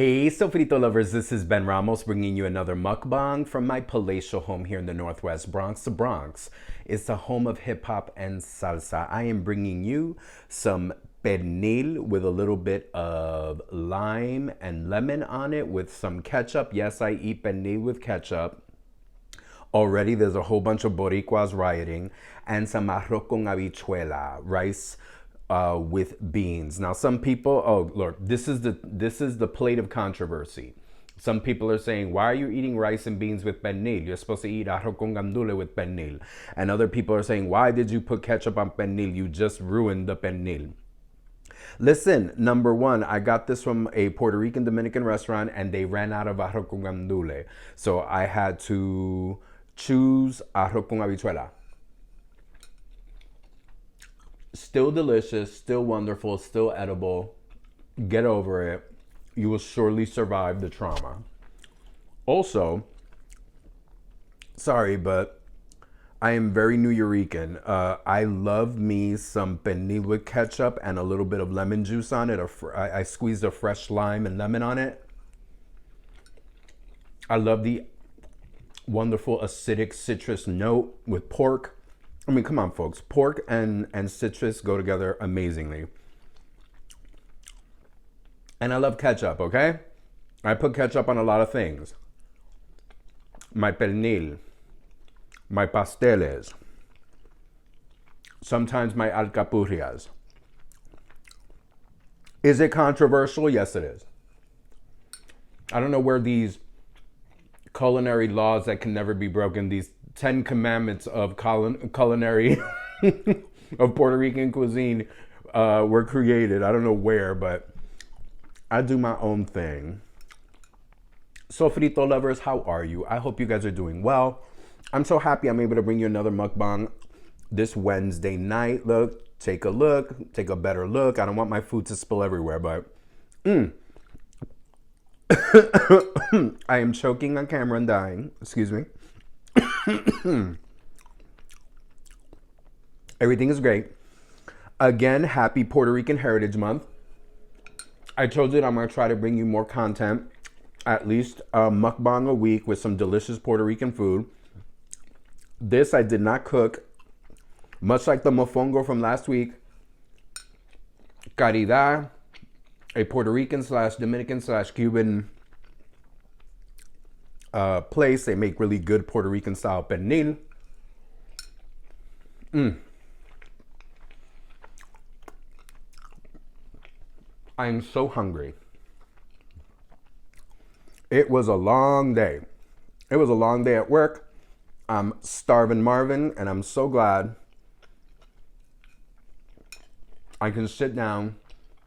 Hey, Sofrito lovers, this is Ben Ramos bringing you another mukbang from my palatial home here in the Northwest Bronx. The Bronx is the home of hip hop and salsa. I am bringing you some pernil with a little bit of lime and lemon on it with some ketchup. Yes, I eat pernil with ketchup. Already there's a whole bunch of Boricuas rioting, and some arroz con habichuela, rice with beans. Now some people, oh Lord, this is the plate of controversy. Some people are saying, why are you eating rice and beans with pernil? You're supposed to eat arroz con gandules with pernil. And other people are saying, why did you put ketchup on pernil? You just ruined the pernil. Listen, number one, I got this from a Puerto Rican Dominican restaurant and they ran out of arroz con gandules. So I had to choose arroz con habichuela. Still delicious, still wonderful, still edible. Get over it. You will surely survive the trauma. Also, sorry, but I am very Nuyorican. I love me some pernil with ketchup and a little bit of lemon juice on it. I squeezed a fresh lime and lemon on it. I love the wonderful acidic citrus note with pork. I mean, come on, folks. Pork and citrus go together amazingly. And I love ketchup, okay? I put ketchup on a lot of things. My pernil, my pasteles, sometimes my alcapurrias. Is it controversial? Yes, it is. I don't know where these culinary laws that can never be broken, these 10 commandments of culinary of Puerto Rican cuisine were created. I don't know where, but I do my own thing. Sofrito lovers, how are you? I hope you guys are doing well. I'm so happy I'm able to bring you another mukbang this Wednesday night. Look, take a look, take a better look. I don't want my food to spill everywhere, but I am choking on camera and dying. Excuse me. Everything is great. Again, happy Puerto Rican Heritage Month. I told you that I'm going to try to bring you more content, at least a mukbang a week with some delicious Puerto Rican food. This I did not cook, much like the mofongo from last week. Caridad, a Puerto Rican / Dominican / Cuban place. They make really good Puerto Rican style pernil. I am so hungry. It was a long day. It was a long day at work. I'm starving Marvin, and I'm so glad I can sit down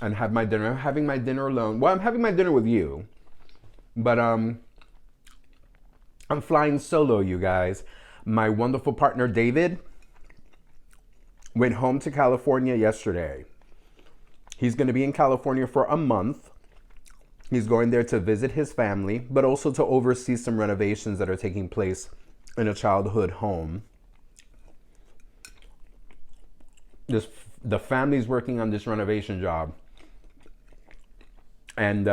and have my dinner. I'm having my dinner alone. Well, I'm having my dinner with you, but I'm flying solo, you guys. My wonderful partner, David, went home to California yesterday. He's going to be in California for a month. He's going there to visit his family, but also to oversee some renovations that are taking place in a childhood home. The family's working on this renovation job. And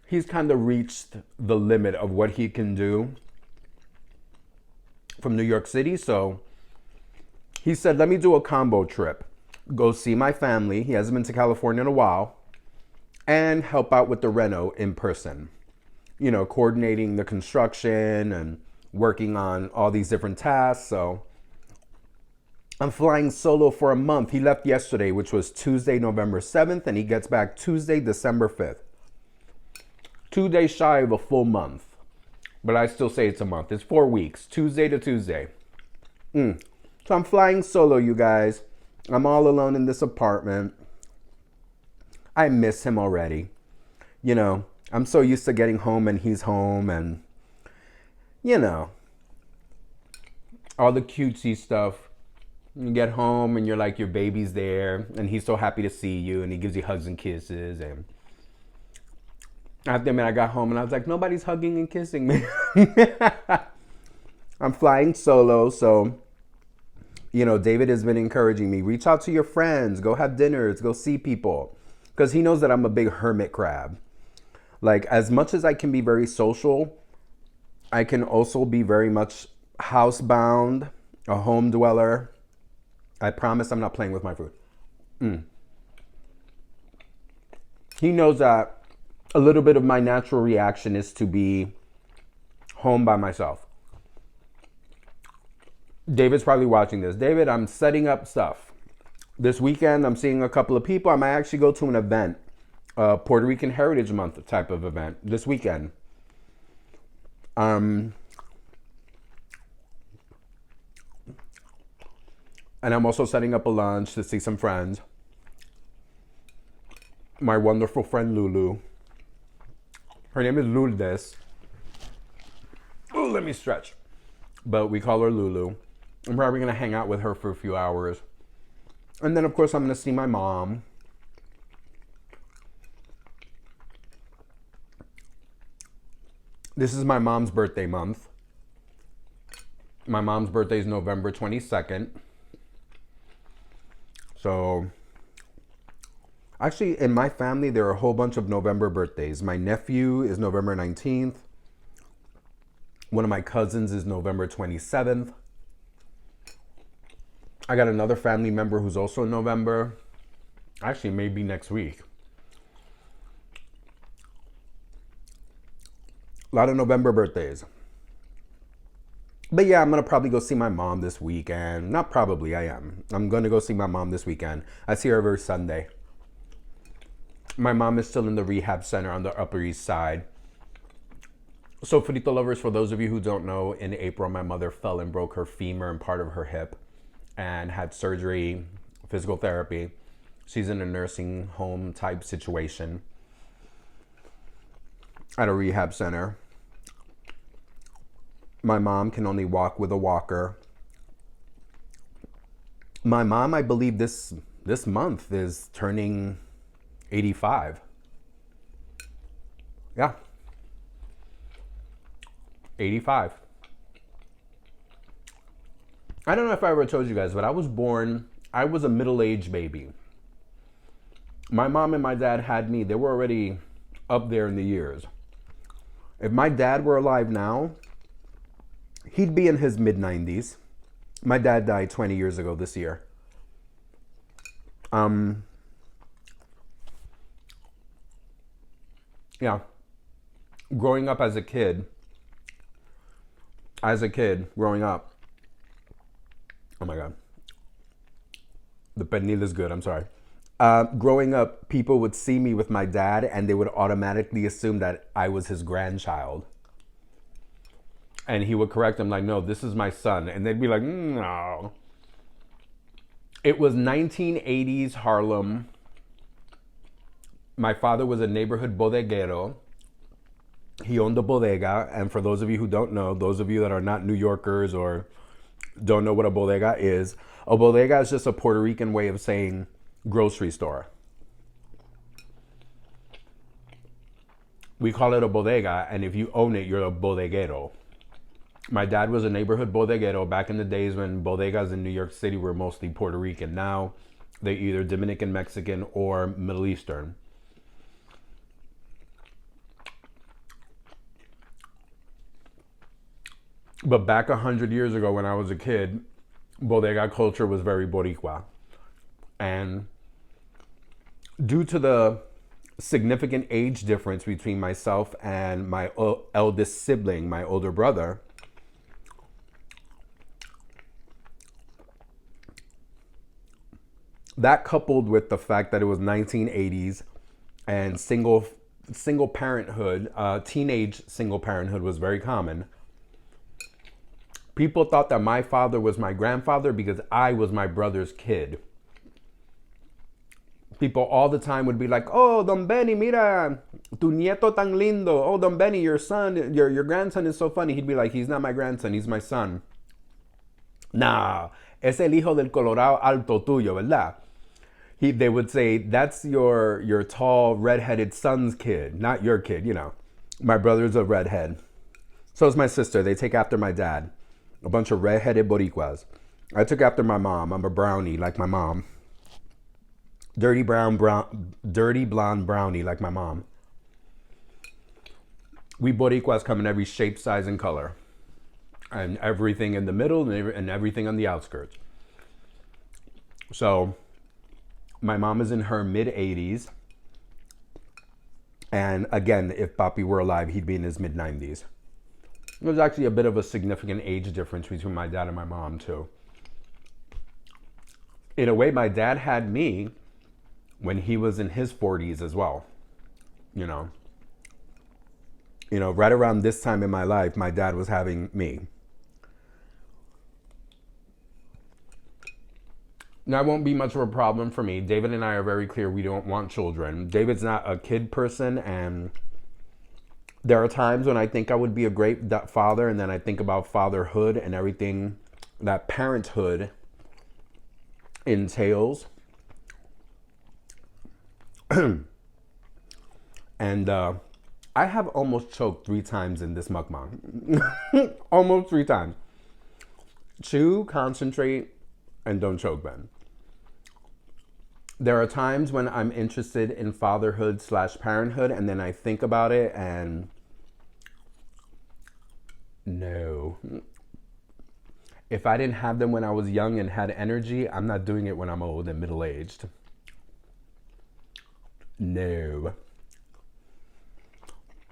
he's kind of reached the limit of what he can do from New York City. So he said, let me do a combo trip. Go see my family. He hasn't been to California in a while. And help out with the reno in person. You know, coordinating the construction and working on all these different tasks. So I'm flying solo for a month. He left yesterday, which was Tuesday, November 7th. And he gets back Tuesday, December 5th. 2 days shy of a full month. But I still say it's a month. It's 4 weeks. Tuesday to Tuesday. So I'm flying solo, you guys. I'm all alone in this apartment. I miss him already. You know, I'm so used to getting home and he's home and, you know, all the cutesy stuff. You get home and you're like, your baby's there and he's so happy to see you and he gives you hugs and kisses. And I have to admit, I got home and I was like, nobody's hugging and kissing me. I'm flying solo, so you know, David has been encouraging me, reach out to your friends, go have dinners, go see people. Because he knows that I'm a big hermit crab. Like, as much as I can be very social, I can also be very much housebound, a home dweller. I promise I'm not playing with my food. He knows that a little bit of my natural reaction is to be home by myself. David's probably watching this. David, I'm setting up stuff. This weekend, I'm seeing a couple of people. I might actually go to an event, a Puerto Rican Heritage Month type of event this weekend. And I'm also setting up a lunch to see some friends. My wonderful friend Lulu. Her name is Lourdes. Oh, let me stretch. But we call her Lulu. I'm probably going to hang out with her for a few hours. And then, of course, I'm going to see my mom. This is my mom's birthday month. My mom's birthday is November 22nd. So, actually, in my family, there are a whole bunch of November birthdays. My nephew is November 19th. One of my cousins is November 27th. I got another family member who's also in November. Actually, maybe next week. A lot of November birthdays. But yeah, I'm going to probably go see my mom this weekend. Not probably, I am. I'm going to go see my mom this weekend. I see her every Sunday. My mom is still in the rehab center on the Upper East Side. So, Frito lovers, for those of you who don't know, in April, my mother fell and broke her femur and part of her hip and had surgery, physical therapy. She's in a nursing home type situation at a rehab center. My mom can only walk with a walker. My mom, I believe this month is turning 85. Yeah. 85. I don't know if I ever told you guys, but I was a middle-aged baby. My mom and my dad had me, they were already up there in the years. If my dad were alive now, he'd be in his mid-90s. My dad died 20 years ago this year. Yeah. Growing up as a kid, growing up, oh my God. The pernil is good, I'm sorry. Growing up, people would see me with my dad and they would automatically assume that I was his grandchild. And he would correct them like, no, this is my son. And they'd be like, no. It was 1980s Harlem. My father was a neighborhood bodeguero. He owned a bodega. And for those of you who don't know, those of you that are not New Yorkers or don't know what a bodega is just a Puerto Rican way of saying grocery store. We call it a bodega, and if you own it, you're a bodeguero. My dad was a neighborhood bodeguero back in the days when bodegas in New York City were mostly Puerto Rican. Now they're either Dominican, Mexican, or Middle Eastern. But back 100 years ago when I was a kid, bodega culture was very Boricua. And due to the significant age difference between myself and my eldest sibling, my older brother, that coupled with the fact that it was 1980s and single parenthood, teenage single parenthood was very common. People thought that my father was my grandfather because I was my brother's kid. People all the time would be like, oh, Don Benny, mira, tu nieto tan lindo. Oh, Don Benny, your son, your grandson is so funny. He'd be like, he's not my grandson, he's my son. Nah, es el hijo del Colorado alto tuyo, ¿verdad? They would say, that's your tall, redheaded son's kid, not your kid, you know. My brother's a redhead. So is my sister. They take after my dad. A bunch of redheaded Boricuas. I took after my mom. I'm a brownie like my mom. Dirty blonde brownie like my mom. We Boricuas come in every shape, size, and color. And everything in the middle and everything on the outskirts. So my mom is in her mid-80s. And again, if Papi were alive, he'd be in his mid-90s. There's actually a bit of a significant age difference between my dad and my mom, too. In a way, my dad had me when he was in his 40s as well. You know, right around this time in my life, my dad was having me. Now, it won't be much of a problem for me. David and I are very clear we don't want children. David's not a kid person, and there are times when I think I would be a great father, and then I think about fatherhood and everything that parenthood entails. And I have almost choked 3 times in this mukbang. Almost 3 times. Chew, concentrate, and don't choke, Ben. There are times when I'm interested in fatherhood / parenthood, and then I think about it and no. If I didn't have them when I was young and had energy, I'm not doing it when I'm old and middle-aged. No.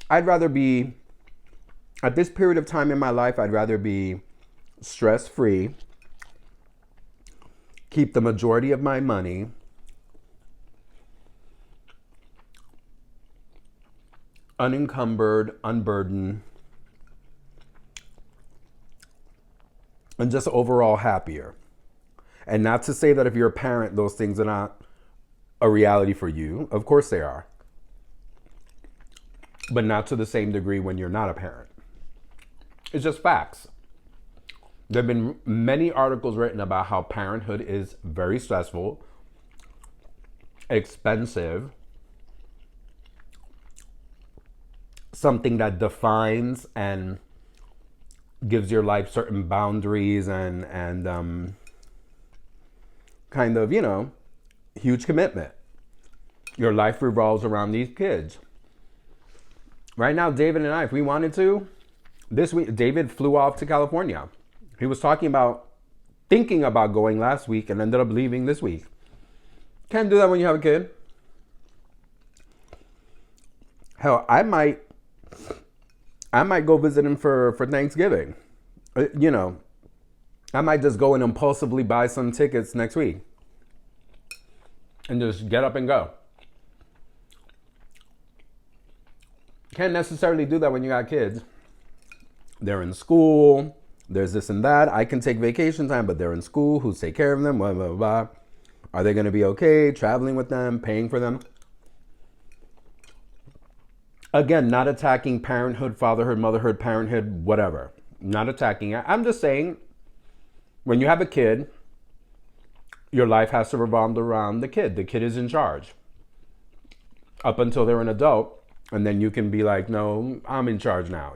I'd rather be, at this period of time in my life, I'd rather be stress-free, keep the majority of my money, unencumbered, unburdened, and just overall happier. And not to say that if you're a parent, those things are not a reality for you. Of course they are. But not to the same degree when you're not a parent. It's just facts. There have been many articles written about how parenthood is very stressful, expensive, something that defines and gives your life certain boundaries and kind of, huge commitment. Your life revolves around these kids. Right now, David and I, if we wanted to, this week, David flew off to California. He was thinking about going last week and ended up leaving this week. Can't do that when you have a kid. Hell, I might go visit him for Thanksgiving. I might just go and impulsively buy some tickets next week and just get up and go. Can't necessarily do that when you got kids. They're in school. There's this and that. I can take vacation time, but they're in school. Who's take care of them? Blah, blah, blah. Are they going to be okay traveling with them, paying for them? Again, not attacking parenthood, fatherhood, motherhood, parenthood, whatever. Not attacking it. I'm just saying, when you have a kid, your life has to revolve around the kid. The kid is in charge. Up until they're an adult. And then you can be like, no, I'm in charge now,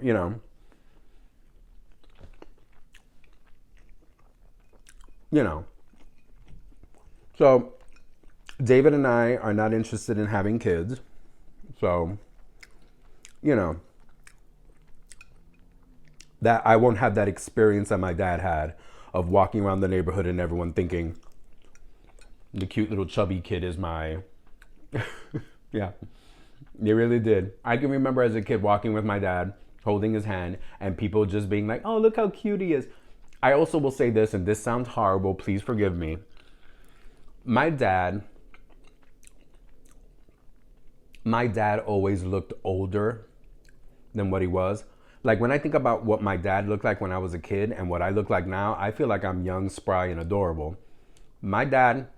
So David and I are not interested in having kids. So, that I won't have that experience that my dad had of walking around the neighborhood and everyone thinking the cute little chubby kid is my, yeah. They really did. I can remember as a kid walking with my dad, holding his hand, and people just being like, oh, look how cute he is. I also will say this, and this sounds horrible, please forgive me. My dad always looked older than what he was. Like when I think about what my dad looked like when I was a kid and what I look like now, I feel like I'm young, spry, and adorable. My dad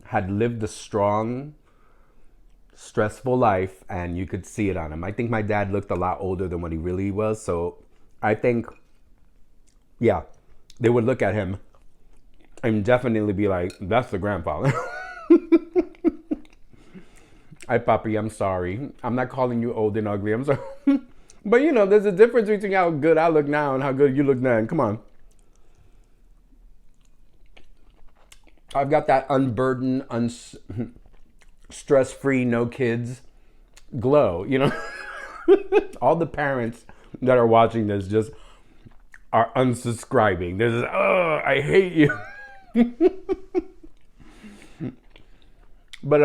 had lived a strong, stressful life, and you could see it on him. I think my dad looked a lot older than what he really was. So I think, yeah, they would look at him and definitely be like, that's the grandfather. Hi, Papi, I'm sorry. I'm not calling you old and ugly. I'm sorry. But there's a difference between how good I look now and how good you look then. Come on. I've got that unburdened, stress-free, no kids glow, All the parents that are watching this just are unsubscribing. They're just, oh, I hate you. But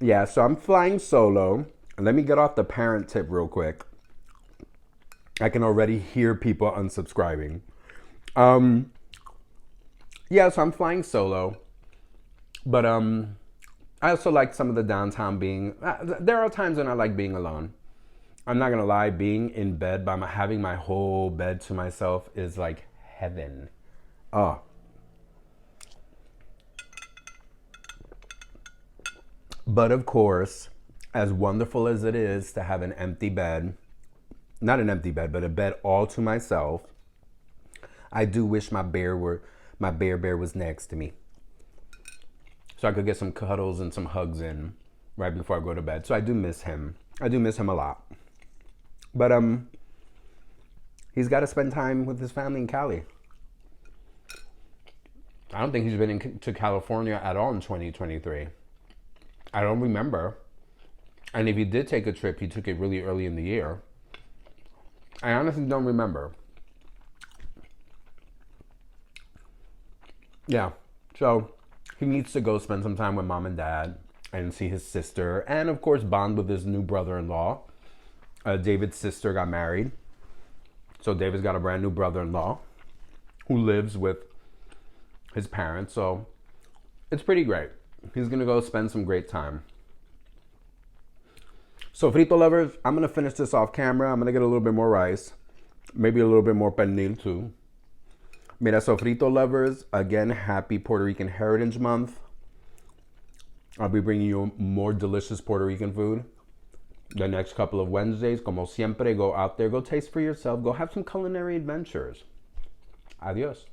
yeah, so I'm flying solo. Let me get off the parent tip real quick. I can already hear people unsubscribing. Yeah, so I'm flying solo. But I also like some of the downtown being. There are times when I like being alone. I'm not gonna lie, being in bed by having my whole bed to myself is like heaven. Oh. But of course, as wonderful as it is to have an empty bed, not an empty bed, but a bed all to myself, I do wish my bear was next to me, so I could get some cuddles and some hugs in right before I go to bed. So I do miss him. I do miss him a lot. But he's got to spend time with his family in Cali. I don't think he's been to California at all in 2023. I don't remember. And if he did take a trip, he took it really early in the year. I honestly don't remember. Yeah, so he needs to go spend some time with mom and dad and see his sister, and of course bond with his new brother-in-law. David's sister got married, so David's got a brand new brother-in-law who lives with his parents, so it's pretty great. He's gonna go spend some great time. So frito lovers, I'm gonna finish this off camera. I'm gonna get a little bit more rice, maybe a little bit more pernil too. Mira, so frito lovers, again, happy Puerto Rican Heritage Month. I'll be bringing you more delicious Puerto Rican food the next couple of Wednesdays. Como siempre, go out there, go taste for yourself, go have some culinary adventures. Adios.